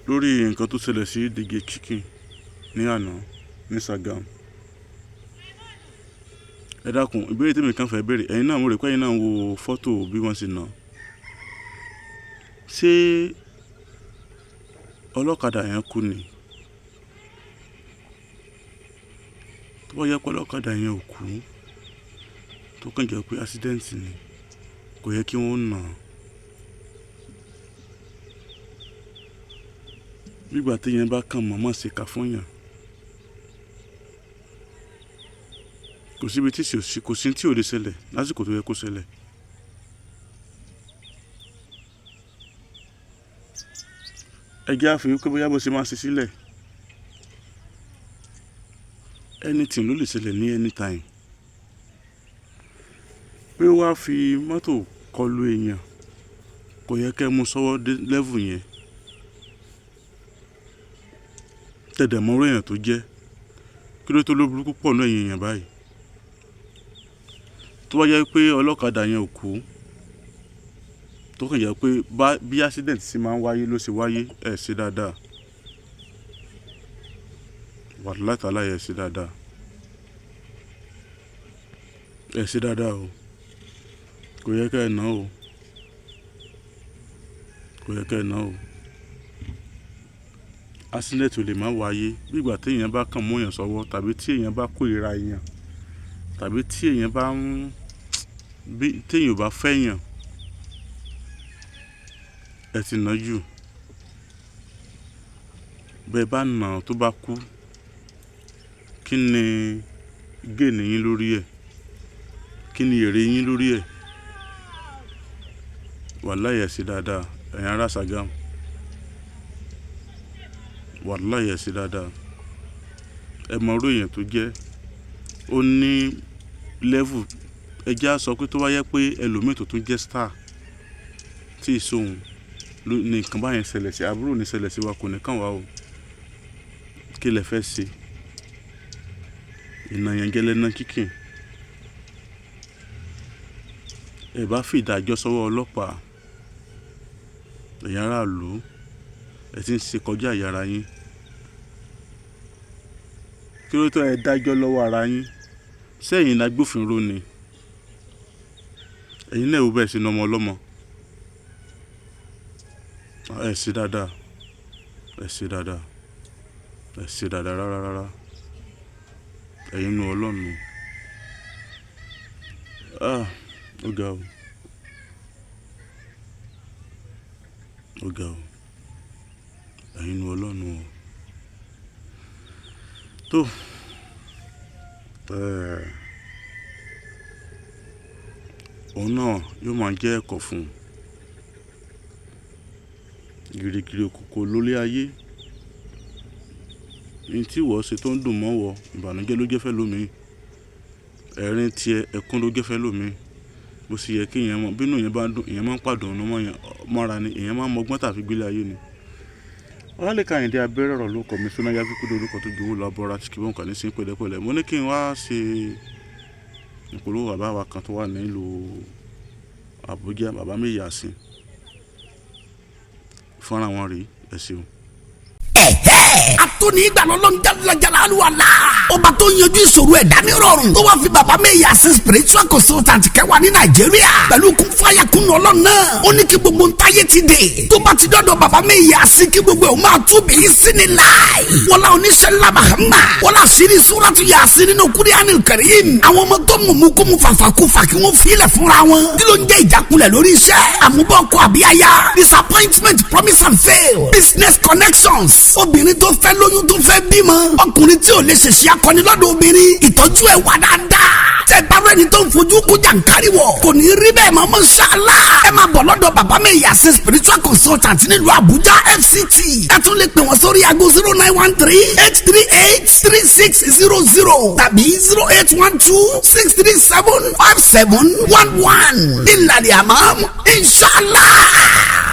lórí nǹkan tó ṣẹlẹ̀ sí Dèjì Chicken ní àná ní Sàgámù. Ẹ dákun, ìbéèrè tèmi kan fẹ́ béèrè, ẹ̀yin náà mo rò pé ẹ̀yin náà ń wo fọ́tò bí wọ́n ṣe nà. Ṣé ọlọ́kadà yẹn kú ni? Tó bá yẹ pé ọlọ́kadà yẹn ò kú, tó kàn jẹ́ pé accident ni, kò yẹ kí wọ́n nà. Nígbà tí yẹn bá kàn mọ̀ọ́mọ̀ ṣèkà fún yàn, kò síbi tí kò sí tí ò lè ṣẹlẹ̀ lásìkò tó yẹ kó ṣẹlẹ̀. Ẹ jẹ́ àfi wípé bóyá bó ṣe máa ṣe sílẹ̀, anything ló lè ṣẹlẹ̀ ní anytime. Pé ó wá fi mọ́tò kọlu èèyàn, kò yẹ kẹ́ mú sọ́wọ́ dé level yẹn. Tẹ̀dẹ̀ mọ́rọ́ èèyàn tó jẹ́, kí ló tó ló burúkú pọ̀ náà èèyàn báyìí. Tó bá jẹ́ pé ọlọ́kadà yẹn ò kú, tó kàn jẹ́ pé bí accident sì máa ń wáyé ló ṣe wáyé, ẹ ṣe dáadáa. Wàláhì tàláhì ẹ ṣe dáadáa. Ẹ ṣe dáadáa o. Kò yẹ kẹ́ ẹ ná o. Kò yẹ kẹ́ ẹ ná o. Accident ò lè má wáyé bí ìgbà tí èèyàn bá kàn mú èèyàn sọ́wọ́, tàbí tí èèyàn bá kórìíra èèyàn, tàbí tí èèyàn bá tí èèyàn ò bá fẹ́ èèyàn. Ẹ ti ná jù. Bẹ́ẹ̀ bá nà tó bá kú, kí ni gain yín lórí ẹ̀? Kí ni èrè yín lórí ẹ̀? Wàláhì ẹ ṣe dáadáa, ẹ̀yin ará Sàgámù. Wàláhì ẹ ṣe dáadáa. Ẹ mọ irú èèyàn tó jẹ́. Ó ní level. Ẹ jẹ́ á sọ pé tó bá yẹ pé ẹlòmíì tó tún jẹ́ star tí ìṣòhun ní nǹkan báyẹn ṣẹlẹ̀ sí, àbúrò ní ṣẹlẹ̀ sí wa, kò ní kàn wá o. Kí lẹ fẹ́ ṣe? Ìnàyàn gẹ́lẹ́ ná Chicken. Ẹ bá fi ìdájọ́ sọ́wọ́ ọlọ́pàá, ẹ̀yin aráàlú, ẹ ti ń ṣe kọjá àyè ara yín. Kí ló tó ẹ dájọ́ lọ́wọ́ ara yín? Ṣé ẹ̀yin lágbófinró ni? Ẹ̀yin náà ò bẹ́ẹ̀ ṣe ọmọ ọlọ́mọ. Ẹ ṣe dáadáa. Ẹ ṣe dáadáa. Ẹ ṣe dáadáa rárá. Ẹ̀yin nu Ọlọ́run. Ó ga o. Ó ga o. Ẹ̀yin nu Ọlọ́run o. Tó. Òun náà yóò máa jẹ́ ẹ̀kọ́ fún un. Gìrìgìrì òkùnkùn lólé ayé. Ní tí ìwọ ṣe tó ń dùn mọ́ wọ, ìbànújẹ́ ló jẹ́ fẹ́ lómi. Ẹ̀rín tiẹ̀, ẹkún ló jẹ́ fẹ́ lómi. Bó ṣe yẹ kí èèyàn mọ̀, bínú yẹn bá dùn, èèyàn máa ń pàdánù mọ́ra ni, èèyàn máa ń mọgbọ́n tàbí gbélé ayé ni. Ọlálékan Àyìndé abẹ́rẹ́ ọ̀rọ̀ ló kọ̀ mí sóná yá kíkú lórúkọ tó gbowó lọ bọ́ra tí kì í bọ́n kàn ní sí pẹ̀lẹ́pẹ̀lẹ́. Mo ní kí n wá ṣe ìpolówó bàbá wa kan tó wà nílùú Àbújá, bàbá Méyì Yásìn. Fọ́nrán wọn rèé, ẹ ṣeun. Atoni ìgbàlọ́lọ́ ń jálajàlá àlùwàlá. Ọba tó yanjú ìṣòro ẹ̀dá ní rọrùn. Tó wá fi bàbá Méyì Yásìn spiritual consultant kẹwàá ní Nàìjíríà. Pẹ̀lú kún fáyà kún Ọlọ́run náà. Ó ní kí gbogbo ntáyé ti dé. Tó bá ti dọ́dọ̀ bàbá Méyì Yásìn kí gbogbo ẹ̀ máa tú bí sí ni láì. Wọ́lá oníṣẹ́ ńlá Mahama. Wọ́lá àṣírí Súrátù Yásìn nínú Kúránì Kárím. Àwọn ọmọ tó mú kó mu fàfàkúfà kí wọ́n filẹ̀ fúnra wọn. Kí ló ń jẹ́ ìjákulẹ̀ lórí iṣẹ́? Àmúbọ̀kọ àbíyáyá. Disappointment, promise and fail. Business connections. Obìnrin tó fẹ́ lóyún tó fẹ́ bímọ. Ọkùnrin tí ò lè ṣèṣì akọni lọ́dọ̀ obìnrin. Ìtọ́jú ẹ̀ wà dáadáa. Tẹ bá rẹ̀ ni tó ń fojú kó jàǹkárí wọ̀. Kò ní rí bẹ́ẹ̀ mọ́ Mashallah. Ẹ máa bọ̀ lọ́dọ̀ bàbá Méyì Yásìn spiritual consultant nílùú Àbújá FCT. Ẹ tún lè pè wọ́n sórí aago 0913-838-3600 tàbí 0812-637-5711. Ìlànà àmọ́ Inshallah.